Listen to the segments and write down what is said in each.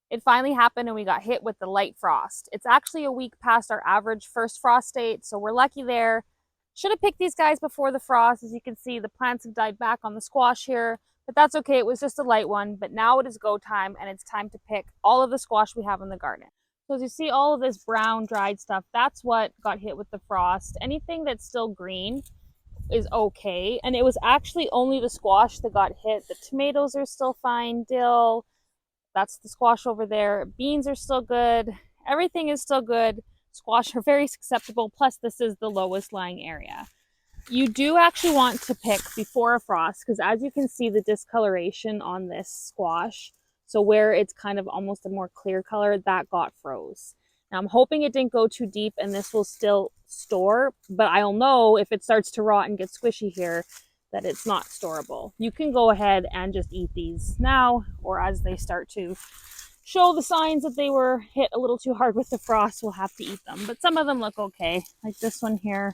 it finally happened and we got hit with the light frost. It's actually a week past our average first frost date, so we're lucky there. Should have picked these guys before the frost. As you can see, the plants have died back on the squash here, but that's okay. It was just a light one, but now it is go time and it's time to pick all of the squash we have in the garden. So as you see, all of this brown dried stuff, that's what got hit with the frost. Anything that's still green is okay. And it was actually only the squash that got hit. The tomatoes are still fine, dill, that's the squash over there. Beans are still good. Everything is still good. Squash are very susceptible. Plus, this is the lowest lying area. You do actually want to pick before a frost because as you can see the discoloration on this squash, so where it's kind of almost a more clear color, that got froze. Now I'm hoping it didn't go too deep and this will still store, but I'll know if it starts to rot and get squishy here that it's not storable. You can go ahead and just eat these now, or as they start to show the signs that they were hit a little too hard with the frost, we'll have to eat them. But some of them look okay. Like this one here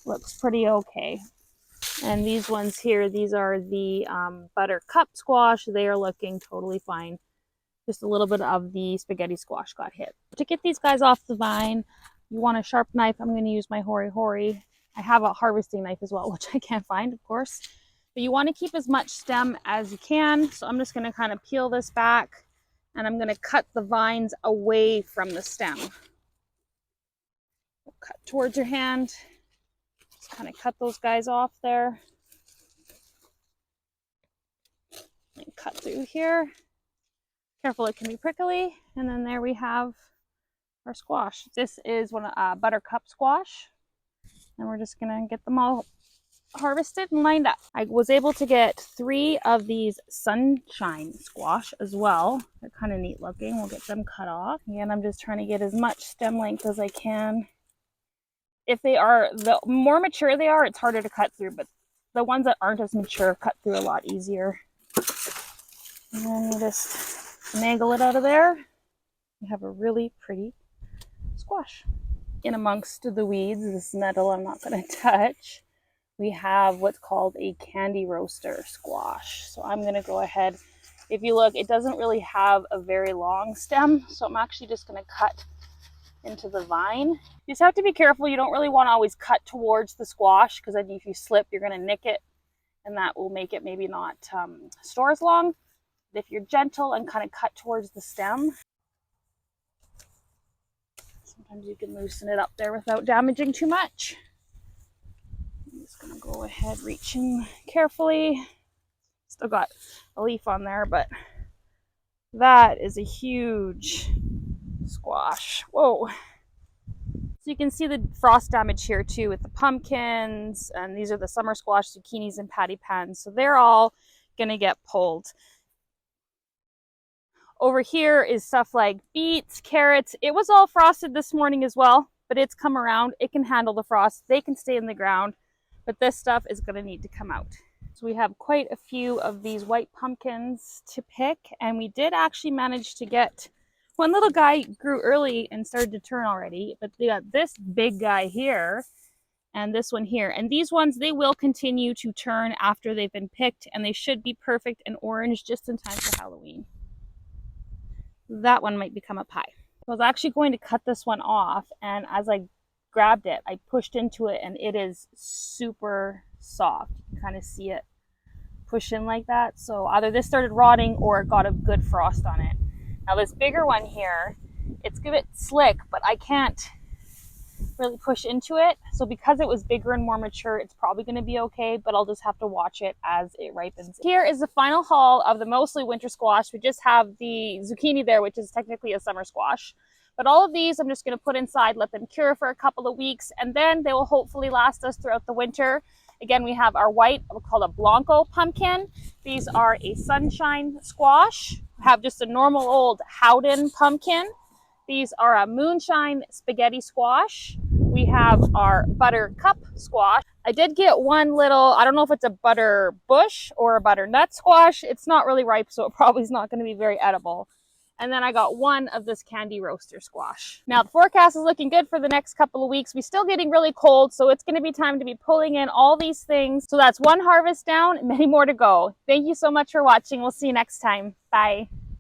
looks pretty okay. And these ones here, these are the buttercup squash. They are looking totally fine. Just a little bit of the spaghetti squash got hit. To get these guys off the vine, you want a sharp knife. I'm going to use my Hori Hori. I have a harvesting knife as well, which I can't find, of course. But you want to keep as much stem as you can. So I'm just going to kind of peel this back and I'm going to cut the vines away from the stem. Cut towards your hand. Just kind of cut those guys off there. And cut through here. Careful, it can be prickly. And then there we have our squash. This is one buttercup squash. And we're just gonna get them all harvested and lined up. I was able to get 3 of these sunshine squash as well. They're kind of neat looking. We'll get them cut off. Again, I'm just trying to get as much stem length as I can. If they are, the more mature they are, it's harder to cut through, but the ones that aren't as mature cut through a lot easier. And then you just finagle it out of there. You have a really pretty squash. In amongst the weeds, this nettle I'm not going to touch, we have what's called a candy roaster squash. So I'm going to go ahead. If you look, it doesn't really have a very long stem, so I'm actually just going to cut into the vine. You just have to be careful. You don't really want to always cut towards the squash because then if you slip, you're going to nick it, and that will make it maybe not store as long. But if you're gentle and kind of cut towards the stem, sometimes you can loosen it up there without damaging too much. I'm just going to go ahead, reach in carefully. Still got a leaf on there, but that is a huge squash. Whoa. So you can see the frost damage here too with the pumpkins, and these are the summer squash, zucchinis, and patty pans. So they're all going to get pulled. Over here is stuff like beets, carrots. It was all frosted this morning as well, but it's come around. It can handle the frost. They can stay in the ground, but this stuff is going to need to come out. So we have quite a few of these white pumpkins to pick, and we did actually manage to get one little guy grew early and started to turn already, but they got this big guy here and this one here. And these ones, they will continue to turn after they've been picked, and they should be perfect and orange just in time for Halloween. That one might become a pie. I was actually going to cut this one off, and as I grabbed it, I pushed into it, and it is super soft. You can kind of see it push in like that. So either this started rotting or it got a good frost on it. Now this bigger one here, it's a bit slick, but I can't really push into it. So because it was bigger and more mature, it's probably going to be okay, but I'll just have to watch it as it ripens. Here is the final haul of the mostly winter squash. We just have the zucchini there, which is technically a summer squash. But all of these I'm just going to put inside, let them cure for a couple of weeks, and then they will hopefully last us throughout the winter. Again, we have our white, we'll call it Blanco pumpkin. These are a sunshine squash. We have just a normal old Howden pumpkin. These are a moonshine spaghetti squash. We have our buttercup squash. I did get one little, I don't know if it's a butter bush or a butternut squash. It's not really ripe, so it probably is not going to be very edible. And then I got one of this candy roaster squash. Now the forecast is looking good for the next couple of weeks. We're still getting really cold, so it's going to be time to be pulling in all these things. So that's one harvest down and many more to go. Thank you so much for watching. We'll see you next time. Bye.